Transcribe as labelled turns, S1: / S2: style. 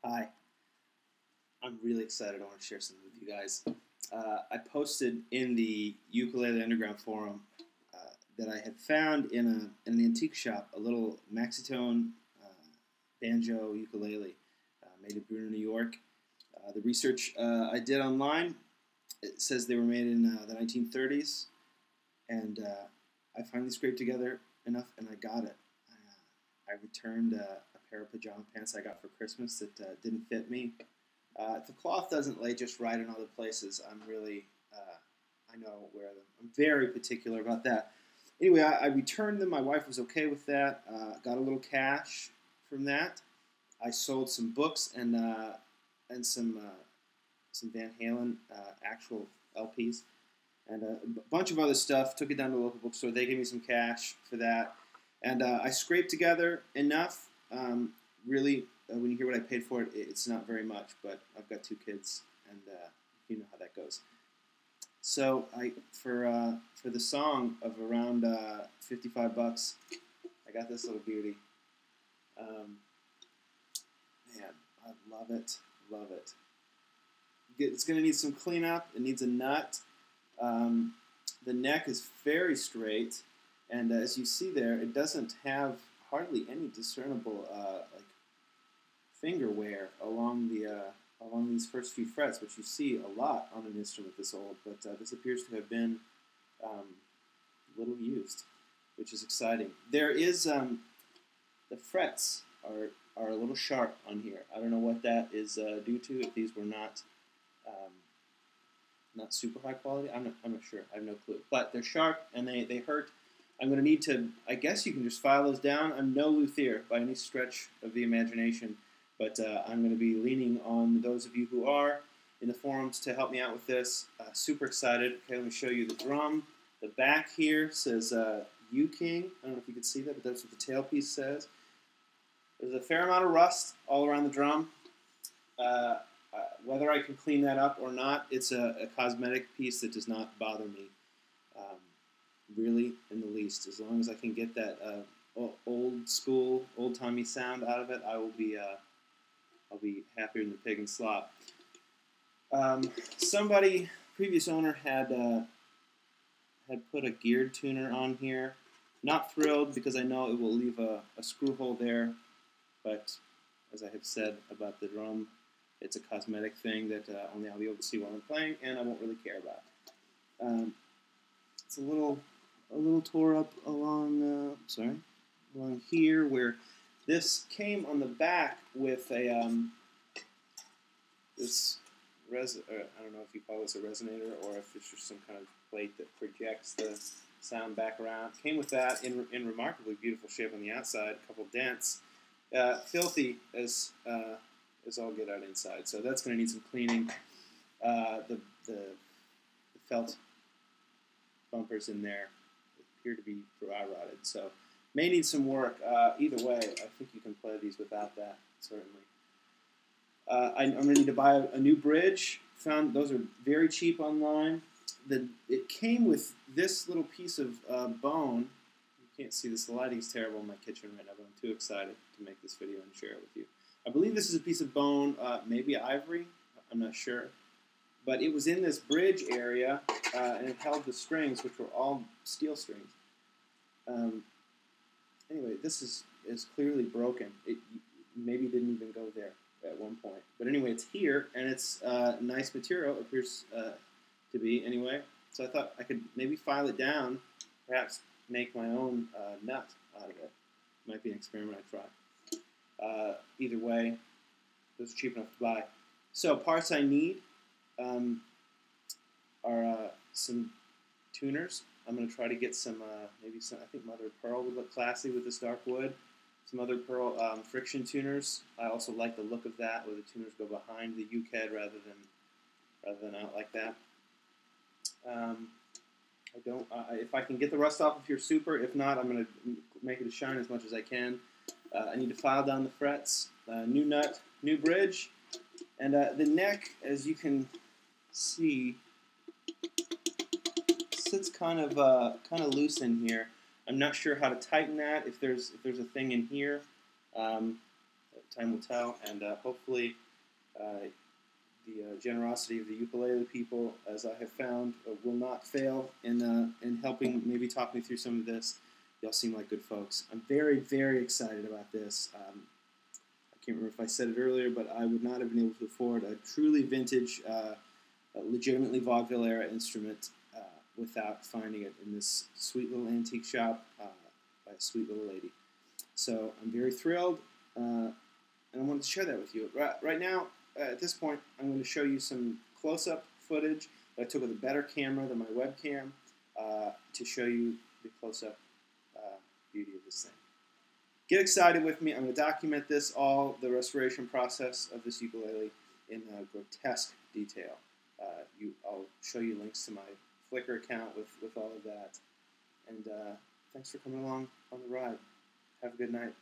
S1: Hi, I'm really excited. I want to share something with you guys. I posted in the Ukulele Underground forum that I had found in an antique shop a little Maxitone banjo ukulele made in Bruno, New York. The research I did online, it says they were made in the 1930s, and I finally scraped together enough, and I got it. I returned a pair of pajama pants I got for Christmas that didn't fit me. The cloth doesn't lay just right in other places. I know how to wear them. I'm very particular about that. Anyway, I returned them. My wife was okay with that. Got a little cash from that. I sold some books and some Van Halen actual LPs and a bunch of other stuff. Took it down to the local bookstore. They gave me some cash for that, and I scraped together enough. Really, when you hear what I paid for it, it's not very much, but I've got two kids, and you know how that goes. So for the song of around $55, I got this little beauty. Um, Man, I love it, love it. It's going to need some cleanup. It needs a nut. Um, the neck is very straight, and as you see there, it doesn't have hardly any discernible like finger wear along these first few frets, which you see a lot on an instrument this old. But this appears to have been little used, which is exciting. There is the frets are a little sharp on here. I don't know what that is due to. If these were um, not super high quality, I'm not sure. I have no clue. But they're sharp and they hurt. I'm going to need to, I guess you can just file those down. I'm no luthier by any stretch of the imagination, but I'm going to be leaning on those of you who are in the forums to help me out with this. Super excited. Okay, let me show you the drum. The back here says U King. I don't know if you can see that, but that's what the tailpiece says. There's a fair amount of rust all around the drum. Whether I can clean that up or not, it's a cosmetic piece that does not bother me really in the least. As long as I can get that old school, old timey sound out of it, I'll be happier than the pig in slop. Somebody, previous owner, had put a geared tuner on here. Not thrilled because I know it will leave a screw hole there, but as I have said about the drum, it's a cosmetic thing that only I'll be able to see while I'm playing, and I won't really care about. It's a little tore up along here where this came on the back with a I don't know if you call this a resonator or if it's just some kind of plate that projects the sound back around. Came with that in remarkably beautiful shape on the outside, a couple dents. Filthy as all get out inside, so that's going to need some cleaning. The felt bumpers in there appear to be dry rotted, so may need some work. Either way, I think you can play these without that, certainly. I'm going to need to buy a new bridge. Found those are very cheap online. It came with this little piece of bone. You can't see this. The lighting's terrible in my kitchen right now, but I'm too excited to make this video and share it with you. I believe this is a piece of bone, maybe ivory. I'm not sure. But it was in this bridge area, and it held the strings, which were all steel strings. Anyway, this is clearly broken. It maybe didn't even go there at one point. But anyway, it's here, and it's nice material, it appears to be anyway. So I thought I could maybe file it down, perhaps make my own nut out of it. Might be an experiment I try. Either way, those are cheap enough to buy. So parts I need are some tuners. I'm going to try to get some, maybe some, I think mother of pearl would look classy with this dark wood. Some mother of pearl friction tuners. I also like the look of that, where the tuners go behind the uke head rather than out like that. If I can get the rust off of here, super. If not, I'm going to make it to shine as much as I can. I need to file down the frets, new nut, new bridge, and the neck, as you can see, sits kind of loose in here. I'm not sure how to tighten that. If there's a thing in here, time will tell, and hopefully the generosity of the ukulele people, as I have found, will not fail in helping maybe talk me through some of this. Y'all seem like good folks. I'm very, very excited about this. I can't remember if I said it earlier, but I would not have been able to afford a truly vintage, legitimately vaudeville era instrument without finding it in this sweet little antique shop by a sweet little lady. So I'm very thrilled, and I wanted to share that with you. Right now, at this point, I'm going to show you some close-up footage that I took with a better camera than my webcam to show you the close-up beauty of this thing. Get excited with me. I'm going to document the restoration process of this ukulele in grotesque detail. I'll show you links to my Flickr account with all of that. And thanks for coming along on the ride. Have a good night.